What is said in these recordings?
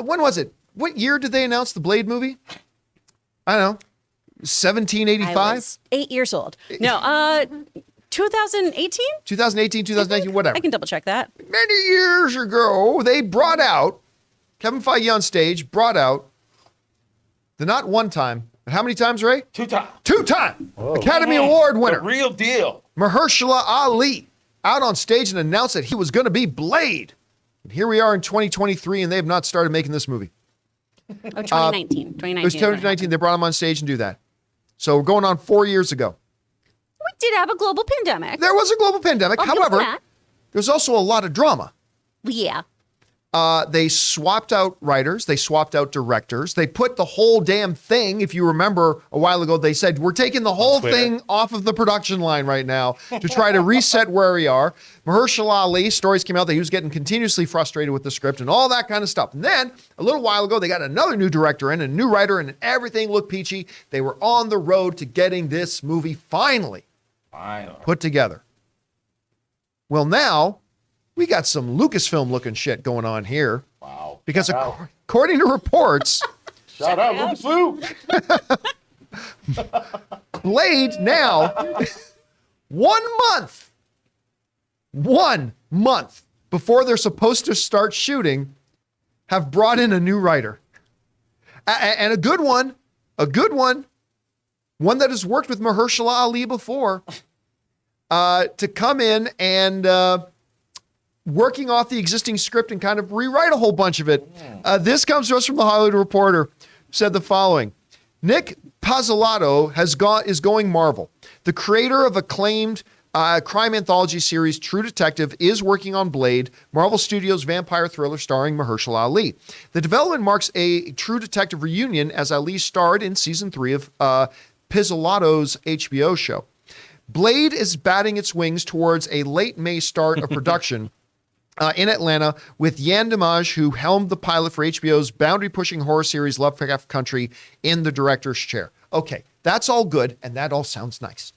when was it? What year did they announce the Blade movie? I don't know. 1785? I was 8 years old. No, 2018? 2018, 2019, whatever. I can double check that. Many years ago, they brought out, Kevin Feige on stage brought out the not one time, but how many times, Ray? 2 times. 2-time Academy Award winner. The real deal. Mahershala Ali out on stage and announced that he was going to be Blade. And here we are in 2023, and they have not started making this movie. Oh, 2019. 2019. It was 2019. They brought him on stage and do that. So we're going on 4 years ago. We did have a global pandemic. There was a global pandemic. I'll give However, that. there's also a lot of drama. Yeah. They swapped out writers. They swapped out directors. They put the whole damn thing, if you remember a while ago, they said, we're taking the whole thing off of the production line right now to try to reset where we are. Mahershala Ali, stories came out that he was getting continuously frustrated with the script and all that kind of stuff. And then a little while ago, they got another new director in, a new writer, and everything looked peachy. They were on the road to getting this movie finally put together. Well, now we got some Lucasfilm looking shit going on here. Wow. Because according to reports, Shout out, Lucasfilm. Blade now, 1 month before they're supposed to start shooting, have brought in a new writer. And a good one that has worked with Mahershala Ali before, to come in and working off the existing script and kind of rewrite a whole bunch of it. This comes to us from the Hollywood Reporter, said the following. Nick Pizzolatto is going Marvel. The creator of acclaimed crime anthology series True Detective is working on Blade, Marvel Studios' vampire thriller starring Mahershala Ali. The development marks a True Detective reunion as Ali starred in season 3 of Pizzolatto's HBO show. Blade is batting its wings towards a late May start of production in Atlanta with Yan Dimaj, who helmed the pilot for HBO's boundary-pushing horror series Lovecraft Country, in the director's chair. Okay, that's all good, and that all sounds nice.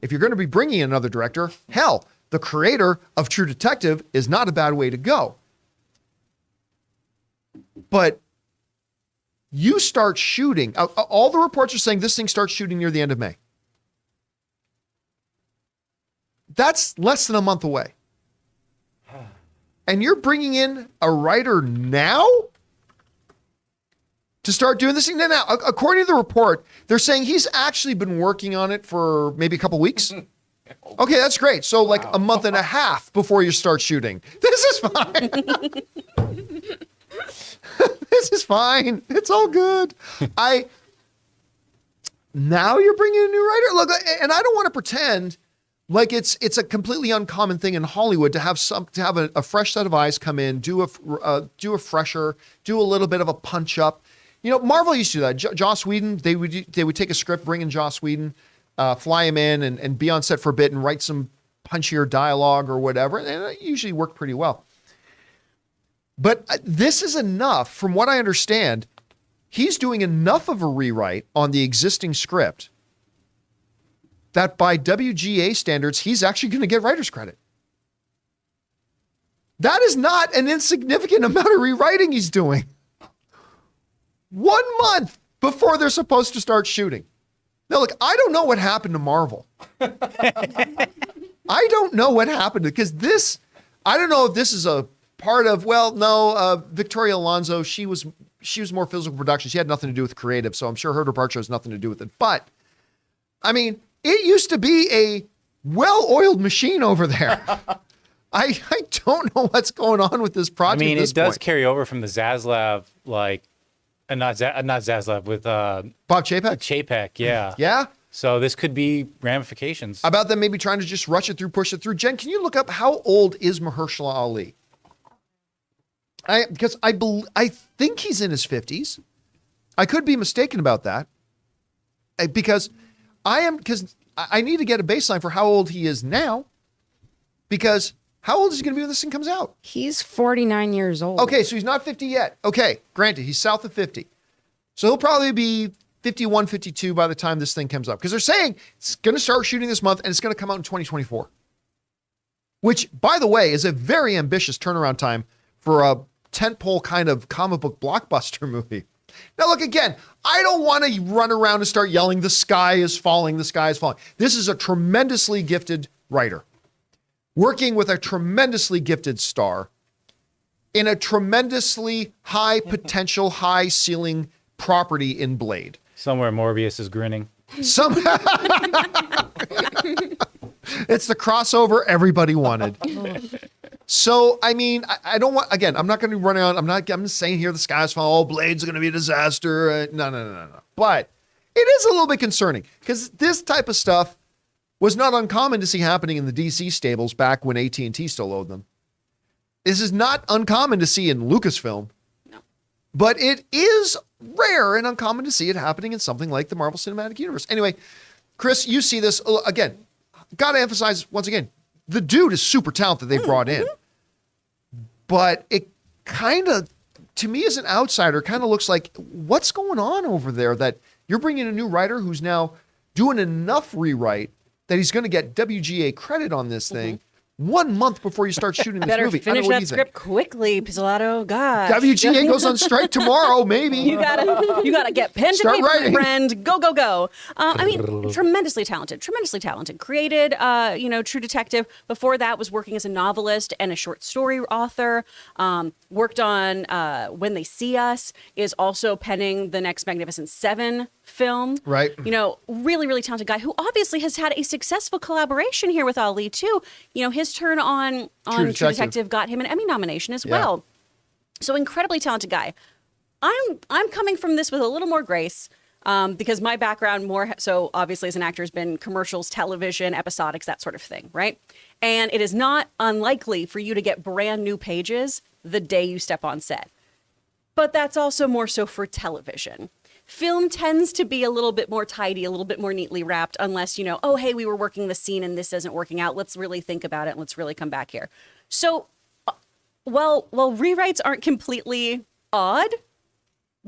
If you're going to be bringing in another director, hell, the creator of True Detective is not a bad way to go. But you start shooting, all the reports are saying this thing starts shooting near the end of May. That's less than a month away. And you're bringing in a writer now to start doing this thing? Now, according to the report, they're saying he's actually been working on it for maybe a couple weeks. Okay, that's great. So like a month and a half before you start shooting. This is fine. This is fine. It's all good. Now you're bringing in a new writer? Look, and I don't want to pretend like it's a completely uncommon thing in Hollywood to have a fresh set of eyes come in, do a fresher, do a little bit of a punch up. You know, Marvel used to do that. Joss Whedon, they would take a script, bring in Joss Whedon, fly him in and be on set for a bit and write some punchier dialogue or whatever, and it usually worked pretty well. But this is enough, from what I understand. He's doing enough of a rewrite on the existing script that by WGA standards, he's actually going to get writer's credit. That is not an insignificant amount of rewriting he's doing. 1 month before they're supposed to start shooting. Now, look, I don't know what happened to Marvel. I don't know what happened, because this, I don't know if this is a part of, Victoria Alonso, she was more physical production. She had nothing to do with creative, so I'm sure her departure has nothing to do with it. But, I mean, it used to be a well-oiled machine over there. I don't know what's going on with this project. I mean, at this it does point. carry over from the Zaslav, not Zaslav, with Bob Chapek? Chapek, yeah. Yeah? So this could be ramifications. About them maybe trying to just rush it through, push it through. Jen, can you look up how old is Mahershala Ali? Because I think he's in his 50s. I could be mistaken about that. Because I need to get a baseline for how old he is now. Because how old is he going to be when this thing comes out? He's 49 years old. Okay, so he's not 50 yet. Okay, granted, he's south of 50. So he'll probably be 51, 52 by the time this thing comes up. Because they're saying it's going to start shooting this month and it's going to come out in 2024. Which, by the way, is a very ambitious turnaround time for a tentpole kind of comic book blockbuster movie. Now, look, again, I don't want to run around and start yelling, the sky is falling, the sky is falling. This is a tremendously gifted writer working with a tremendously gifted star in a tremendously high potential, high ceiling property in Blade. Somewhere Morbius is grinning. It's the crossover everybody wanted. So, I mean, I don't want, again, I'm not going to run around. I'm just saying here the sky's falling. Oh, Blade's going to be a disaster. No. But it is a little bit concerning because this type of stuff was not uncommon to see happening in the DC stables back when AT&T still owned them. This is not uncommon to see in Lucasfilm. No. But it is rare and uncommon to see it happening in something like the Marvel Cinematic Universe. Anyway, Chris, you see this again. Got to emphasize once again, the dude is super talented they brought in. But it kind of, to me as an outsider, kind of looks like what's going on over there that you're bringing a new writer who's now doing enough rewrite that he's going to get WGA credit on this thing 1 month before you start shooting this Better movie. finish that script quickly, Pizzolatto. God. WGA goes on strike tomorrow, maybe. You gotta get pen to Start paper, writing. friend. Go. I mean, tremendously talented. Created, True Detective. Before that, was working as a novelist and a short story author. Worked on When They See Us. Is also penning the next Magnificent Seven film. Right. Really, really talented guy who obviously has had a successful collaboration here with Ali too. His turn on True Detective got him an Emmy nomination as well. So incredibly talented guy. I'm coming from this with a little more grace because my background more so obviously as an actor has been commercials, television, episodics, that sort of thing, right? And it is not unlikely for you to get brand new pages the day you step on set. But that's also more so for television. Film tends to be a little bit more tidy, a little bit more neatly wrapped, unless, oh, hey, we were working the scene and this isn't working out. Let's really think about it and let's really come back here. So while rewrites aren't completely odd,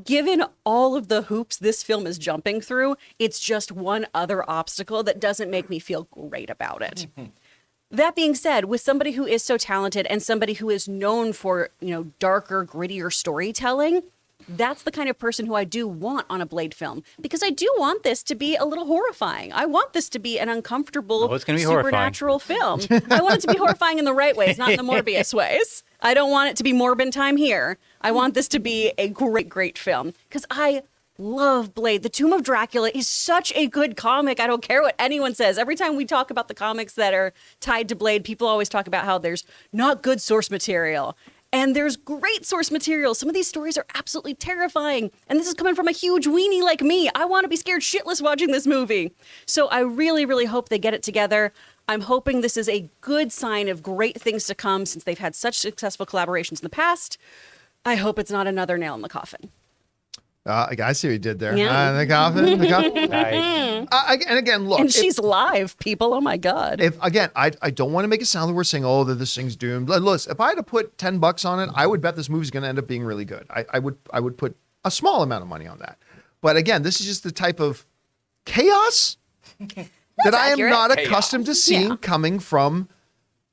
given all of the hoops this film is jumping through, it's just one other obstacle that doesn't make me feel great about it. That being said, with somebody who is so talented and somebody who is known for, darker, grittier storytelling, that's the kind of person who I do want on a Blade film, because I do want this to be a little horrifying. I want this to be an uncomfortable, it's gonna be supernatural film. I want it to be horrifying in the right ways, not in the Morbius ways. I don't want it to be Morbin time here. I want this to be a great, great film because I love Blade. The Tomb of Dracula is such a good comic. I don't care what anyone says. Every time we talk about the comics that are tied to Blade, people always talk about how there's not good source material. And there's great source material. Some of these stories are absolutely terrifying. And this is coming from a huge weenie like me. I want to be scared shitless watching this movie. So I really, really hope they get it together. I'm hoping this is a good sign of great things to come since they've had such successful collaborations in the past. I hope it's not another nail in the coffin. I see what you did there. Yeah. The coffin. Nice. And again, look. And she's live, people. Oh my God. I don't want to make it sound like we're saying, that this thing's doomed. Listen, if I had to put $10 on it, I would bet this movie's going to end up being really good. I would put a small amount of money on that. But again, this is just the type of chaos that I am accurate. not accustomed to seeing coming from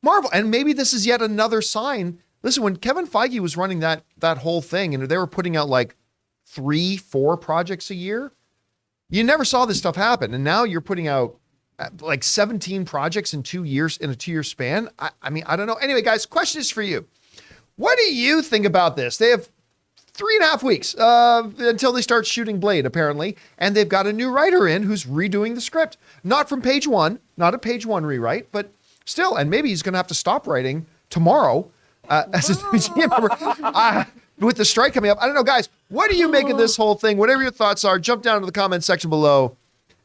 Marvel. And maybe this is yet another sign. Listen, when Kevin Feige was running that whole thing and they were putting out like 3-4 projects a year, you never saw this stuff happen. And now you're putting out like 17 projects in 2 years, in a 2-year span. I mean, I don't know. Anyway, guys, question is for you. What do you think about this? They have 3.5 weeks until they start shooting Blade, apparently. And they've got a new writer in who's redoing the script. Not from page one, not a page one rewrite, but still. And maybe he's going to have to stop writing tomorrow as a WGA member. With the strike coming up. I don't know, guys, what do you make of this whole thing? Whatever your thoughts are, jump down to the comment section below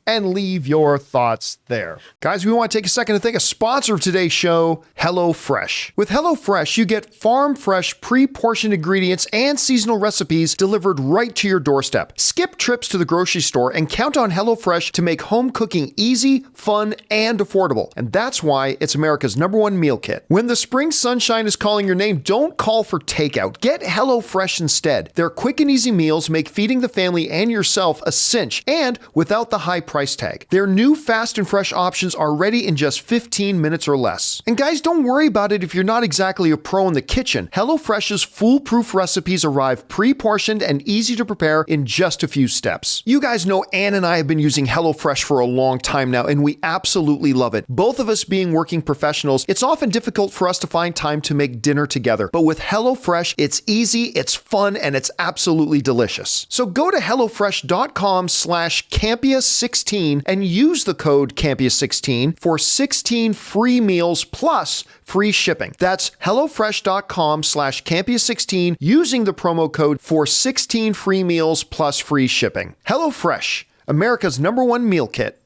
and leave your thoughts there. Guys, we want to take a second to thank a sponsor of today's show, HelloFresh. With HelloFresh, you get farm-fresh, pre-portioned ingredients and seasonal recipes delivered right to your doorstep. Skip trips to the grocery store and count on HelloFresh to make home cooking easy, fun, and affordable. And that's why it's America's #1 meal kit. When the spring sunshine is calling your name, don't call for takeout. Get HelloFresh instead. Their quick and easy meals make feeding the family and yourself a cinch, and without the high price tag. Their new fast and fresh options are ready in just 15 minutes or less. And guys, don't worry about it if you're not exactly a pro in the kitchen. HelloFresh's foolproof recipes arrive pre-portioned and easy to prepare in just a few steps. You guys know Ann and I have been using HelloFresh for a long time now, and we absolutely love it. Both of us being working professionals, it's often difficult for us to find time to make dinner together. But with HelloFresh, it's easy, it's fun, and it's absolutely delicious. So go to HelloFresh.com/Campea16 and use the code Campea16 for 16 free meals plus free shipping. That's HelloFresh.com/Campea16 using the promo code for 16 free meals plus free shipping. HelloFresh, America's #1 meal kit.